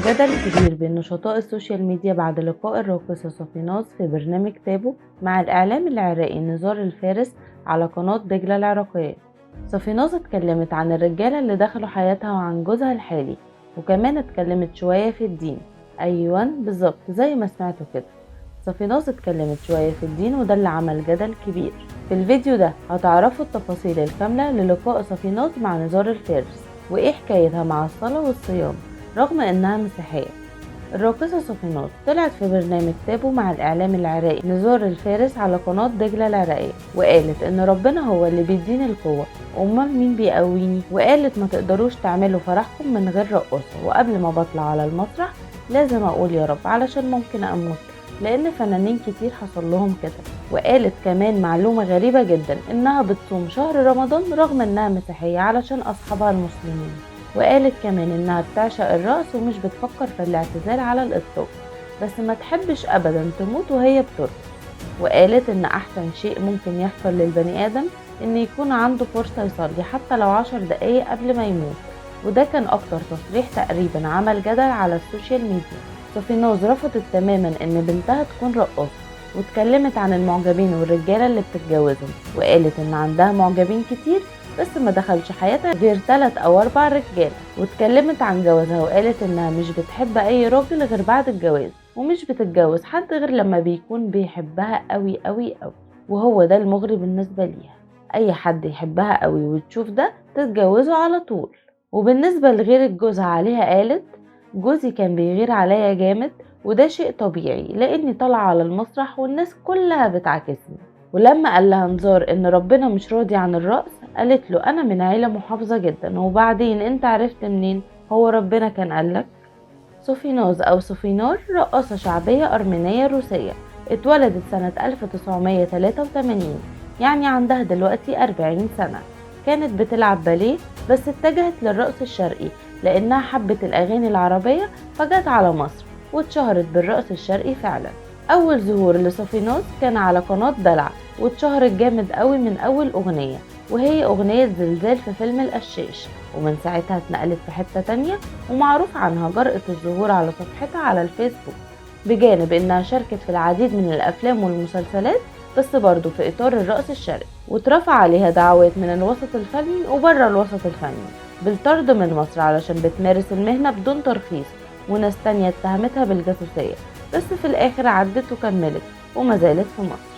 جدل كبير بين نشطاء السوشيال ميديا بعد لقاء الراقصة صافيناز في برنامج تابو مع الإعلام العراقي نزار الفارس على قناة دجلة العراقية. صافيناز اتكلمت عن الرجالة اللي دخلوا حياتها وعن جوزها الحالي، وكمان اتكلمت شوية في الدين. أيوة بالظبط زي ما سمعتوا كده، صافيناز اتكلمت شوية في الدين وده اللي عمل جدل كبير. في الفيديو ده هتعرفوا التفاصيل الكاملة للقاء صافيناز مع نزار الفارس، وإيه حكايتها مع الصلاة والصيام رغم إنها مسيحية. الراقصة صافيناز طلعت في برنامج تابو مع الإعلام العراقي نزار الفارس على قناة دجلة العراقية، وقالت إن ربنا هو اللي بيديني القوة، أمال مين بيقويني؟ وقالت ما تقدروش تعملوا فرحكم من غير رقاصة، وقبل ما بطلع على المسرح لازم أقول يا رب علشان ممكن أموت، لأن فنانين كتير حصل لهم كده. وقالت كمان معلومة غريبة جدا، إنها بتصوم شهر رمضان رغم إنها مسيحية علشان أصحابها المسلمين. وقالت كمان إنها بتعشق الرقص ومش بتفكر في الاعتزال على الإطلاق، بس ما تحبش أبدا تموت وهي بترقص. وقالت إن أحسن شيء ممكن يحصل للبني آدم إن يكون عنده فرصة يصلي حتى لو 10 دقايق قبل ما يموت، وده كان أكتر تصريح تقريبا عمل جدل على السوشيال ميديا. صافيناز رفضت تماما إن بنتها تكون رقاصة، واتكلمت عن المعجبين والرجالة اللي بتتجوزهم، وقالت إن عندها معجبين كتير بس ما دخلش حياتها غير 3 أو 4 رجالة. واتكلمت عن جوازها وقالت إنها مش بتحب أي راجل غير بعد الجواز، ومش بتتجوز حد غير لما بيكون بيحبها قوي قوي قوي، وهو ده المغري بالنسبة ليها. أي حد يحبها قوي وتشوف ده تتجوزه على طول. وبالنسبة لغير جوزها عليها قالت: جوزي كان بيغير عليا جامد، وده شيء طبيعي لاني طالعه على المسرح والناس كلها بتعاكسني. ولما قال لها نزار ان ربنا مش راضي عن الرقص، قالت له: انا من عيله محافظه جدا، وبعدين انت عرفت منين؟ هو ربنا كان قالك؟ صوفيناز او صوفينار رقاصه شعبيه ارمينيه روسيه، اتولدت سنه 1983، يعني عندها دلوقتي 40 سنه. كانت بتلعب باليه بس اتجهت للرقص الشرقي لانها حبت الاغاني العربيه، فجت على مصر واتشهرت بالرقص الشرقي فعلا. اول ظهور لصافيناز كان على قناة دلع، واتشهرت جامد قوي من اول اغنية، وهي اغنية زلزال في فيلم القشاش، ومن ساعتها اتنقلت في حتة تانية، ومعروف عنها جرأة الظهور على صفحتها على الفيسبوك، بجانب انها شاركت في العديد من الافلام والمسلسلات بس برضه في اطار الرقص الشرقي. واترفع عليها دعوات من الوسط الفني وبره الوسط الفني بالطرد من مصر علشان بتمارس المهنة بدون ترخيص، وناس تانية اتهمتها بالجاسوسية، بس في الآخر عدت وكملت وما زالت في مصر.